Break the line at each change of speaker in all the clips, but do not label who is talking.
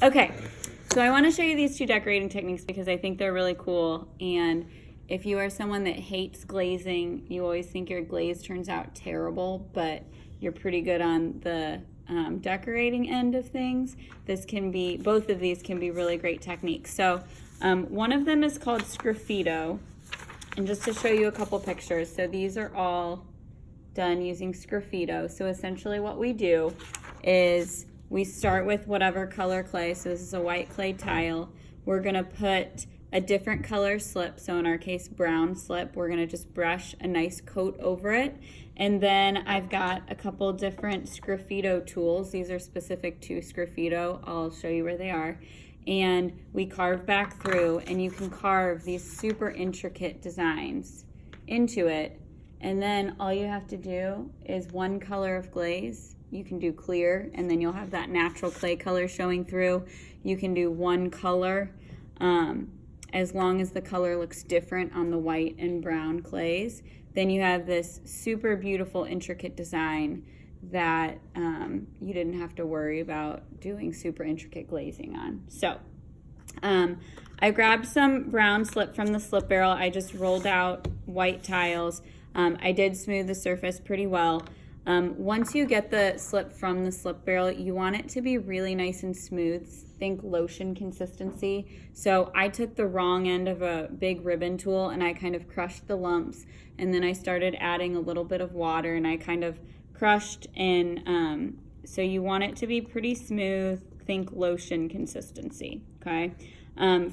Okay, so I want to show you these two decorating techniques because I think they're really cool. And if you are someone that hates glazing, you always think your glaze turns out terrible, but you're pretty good on the decorating end of things. Both of these can be really great techniques. So one of them is called Sgraffito. And just to show you a couple pictures, so these are all done using Sgraffito. So essentially what we do is we start with whatever color clay. So this is a white clay tile. We're gonna put a different color slip. So in our case, brown slip. We're gonna just brush a nice coat over it. And then I've got a couple different Sgraffito tools. These are specific to Sgraffito. I'll show you where they are. And we carve back through, and you can carve these super intricate designs into it. And then all you have to do is one color of glaze. You can do clear, and then you'll have that natural clay color showing through. You can do one color, as long as the color looks different on the white and brown clays. Then you have this super beautiful, intricate design that you didn't have to worry about doing super intricate glazing on. So I grabbed some brown slip from the slip barrel. I just rolled out white tiles. I did smooth the surface pretty well. Once you get the slip from the slip barrel, you want it to be really nice and smooth. Think lotion consistency. So I took the wrong end of a big ribbon tool and I kind of crushed the lumps, and then I started adding a little bit of water and I kind of crushed, and so you want it to be pretty smooth. Think lotion consistency, okay?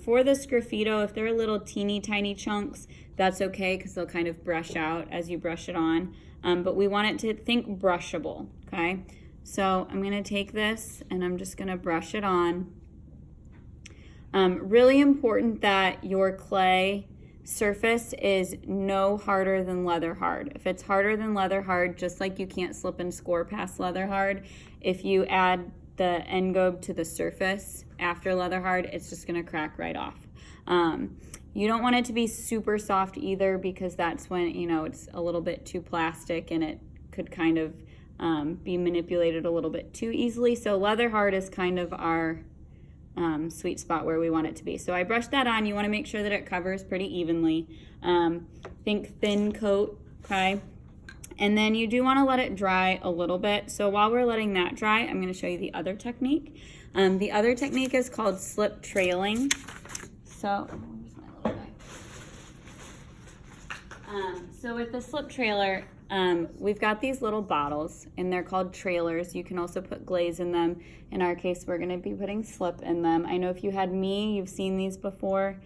For the Sgraffito, if they're little teeny tiny chunks, that's okay because they'll kind of brush out as you brush it on. But we want it to think brushable, okay? So I'm gonna take this and I'm just gonna brush it on. Really important that your clay surface is no harder than leather hard. If it's harder than leather hard, just like you can't slip and score past leather hard, if you add the engobe to the surface after leather hard, it's just gonna crack right off. You don't want it to be super soft either, because that's when, you know, it's a little bit too plastic and it could kind of be manipulated a little bit too easily. So leather hard is kind of our sweet spot where we want it to be. So I brushed that on. You want to make sure that it covers pretty evenly. Think thin coat, okay? And then you do want to let it dry a little bit. So while we're letting that dry, I'm going to show you the other technique. The other technique is called slip trailing. So, where's my little guy? So with the slip trailer, we've got these little bottles, and they're called trailers. You can also put glaze in them. In our case, we're going to be putting slip in them. I know if you had me, you've seen these before.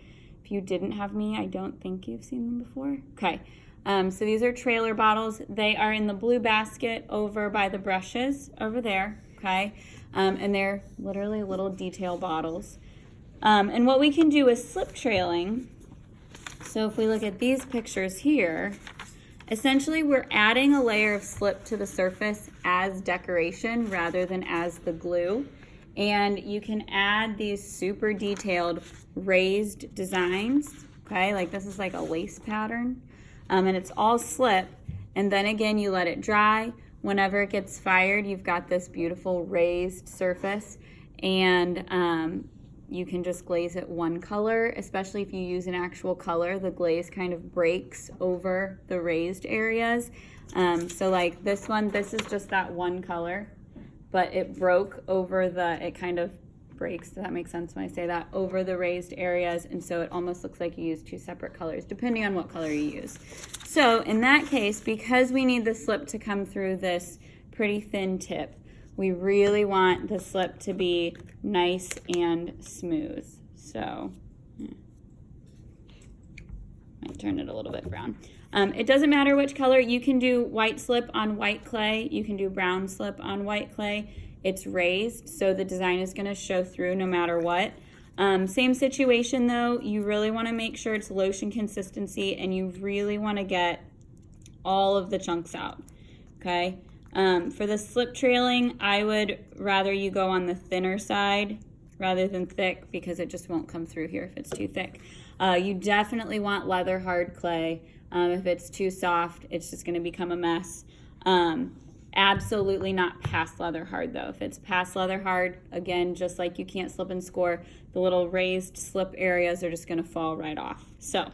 If you didn't have me, I don't think you've seen them before. Okay, so these are trailer bottles. They are in the blue basket over by the brushes over there, okay? And they're literally little detail bottles. And what we can do is slip trailing. So if we look at these pictures here, essentially we're adding a layer of slip to the surface as decoration rather than as the glue. And you can add these super detailed raised designs, okay? Like this is like a lace pattern, and it's all slip. And then again, you let it dry. Whenever it gets fired, you've got this beautiful raised surface, and you can just glaze it one color, especially if you use an actual color. The glaze kind of breaks over the raised areas. So like this one, this is just that one color, but it broke over it kind of breaks, does that make sense when I say that, over the raised areas, and so it almost looks like you use two separate colors, depending on what color you use. So in that case, because we need the slip to come through this pretty thin tip, we really want the slip to be nice and smooth. So, might turn it a little bit brown. It doesn't matter which color. You can do white slip on white clay. You can do brown slip on white clay. It's raised, so the design is going to show through no matter what. Same situation though. You really want to make sure it's lotion consistency, and you really want to get all of the chunks out, okay? For the slip trailing, I would rather you go on the thinner side rather than thick, because it just won't come through here if it's too thick. You definitely want leather hard clay. If it's too soft, it's just going to become a mess. Absolutely not past leather hard though. If it's past leather hard, again, just like you can't slip and score, the little raised slip areas are just gonna fall right off. So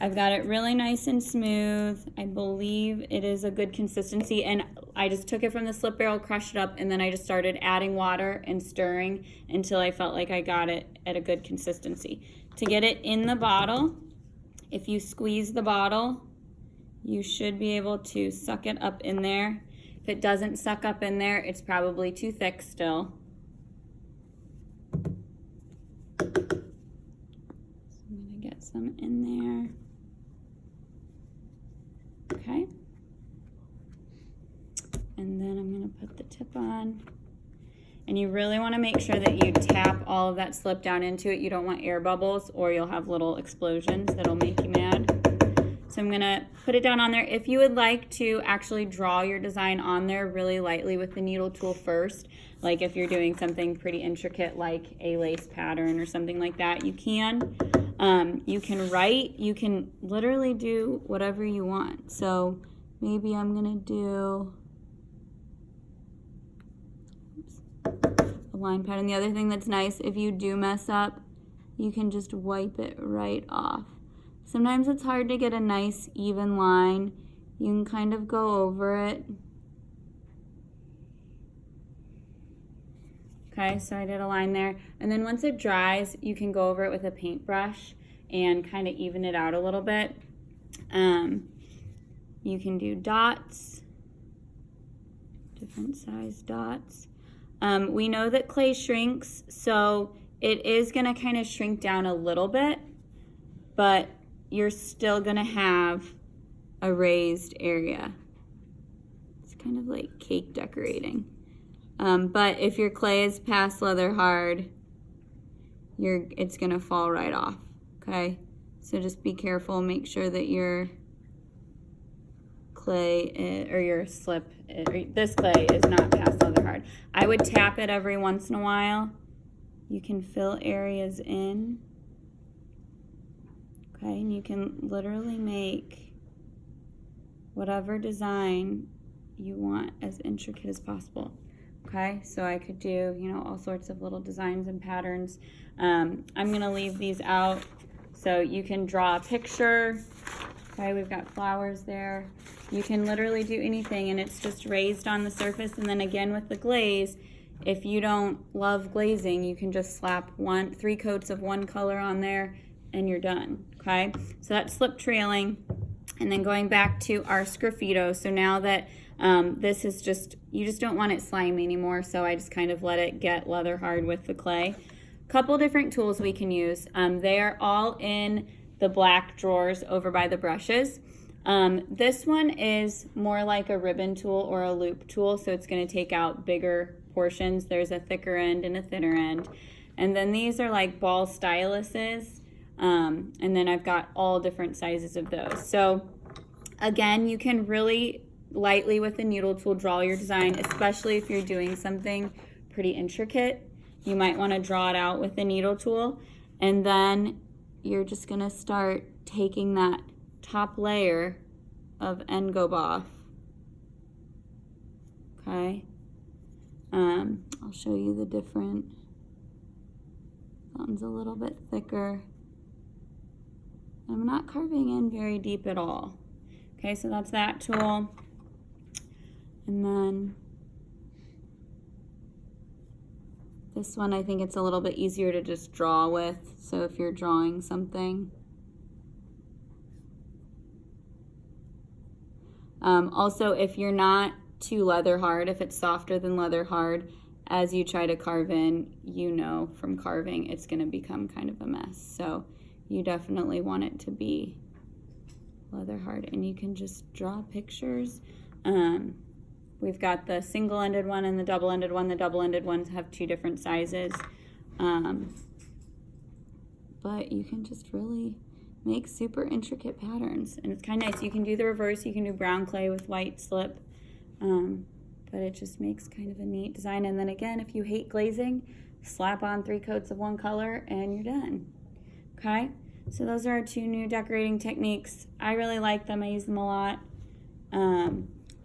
I've got it really nice and smooth. I believe it is a good consistency, and I just took it from the slip barrel, crushed it up, and then I just started adding water and stirring until I felt like I got it at a good consistency. To get it in the bottle, if you squeeze the bottle, you should be able to suck it up in there. If it doesn't suck up in there, it's probably too thick still. So I'm gonna get some in there. Okay. And then I'm gonna put the tip on. And you really wanna make sure that you tap all of that slip down into it. You don't want air bubbles or you'll have little explosions that'll make you mad. So I'm gonna put it down on there. If you would like to actually draw your design on there really lightly with the needle tool first, like if you're doing something pretty intricate like a lace pattern or something like that, you can. You can write, you can literally do whatever you want. So maybe I'm gonna do a line pattern. The other thing that's nice, if you do mess up, you can just wipe it right off. Sometimes it's hard to get a nice even line. You can kind of go over it. Okay, so I did a line there. And then once it dries, you can go over it with a paintbrush and kind of even it out a little bit. You can do dots, different size dots. We know that clay shrinks, so it is gonna kind of shrink down a little bit, but you're still gonna have a raised area. It's kind of like cake decorating. But if your clay is past leather hard, it's gonna fall right off, okay? So just be careful, make sure that your clay, or your slip, this clay is not past leather hard. I would tap it every once in a while. You can fill areas in. Okay, and you can literally make whatever design you want as intricate as possible. Okay, so I could do, you know, all sorts of little designs and patterns. I'm gonna leave these out so you can draw a picture. Okay, we've got flowers there. You can literally do anything, and it's just raised on the surface. And then again with the glaze, if you don't love glazing, you can just slap 3 coats of one color on there and you're done. Okay, so that's slip trailing. And then going back to our Sgraffito, so now that this is just, you just don't want it slimy anymore, so I just kind of let it get leather hard with the clay. Couple different tools we can use. They are all in the black drawers over by the brushes. This one is more like a ribbon tool or a loop tool, so it's going to take out bigger portions. There's a thicker end and a thinner end. And then these are like ball styluses. And then I've got all different sizes of those. So again, you can really lightly with the needle tool draw your design, especially if you're doing something pretty intricate. You might want to draw it out with the needle tool, and then you're just going to start taking that top layer of engobe off. Okay. I'll show you the different. That one's a little bit thicker. I'm not carving in very deep at all. Okay, so that's that tool. And then this one, I think it's a little bit easier to just draw with. So if you're drawing something. Also, if you're not too leather hard, if it's softer than leather hard, as you try to carve in, you know from carving it's going to become kind of a mess. So you definitely want it to be leather hard, and you can just draw pictures. We've got the single-ended one and the double-ended one. The double-ended ones have 2 different sizes. But you can just really make super intricate patterns, and it's kind of nice. You can do the reverse. You can do brown clay with white slip, but it just makes kind of a neat design. And then again, if you hate glazing, slap on 3 coats of one color and you're done. Okay, so those are our 2 new decorating techniques. I really like them. I use them a lot.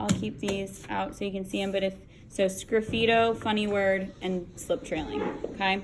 I'll keep these out so you can see them. But so sgraffito, funny word, and slip trailing. Okay.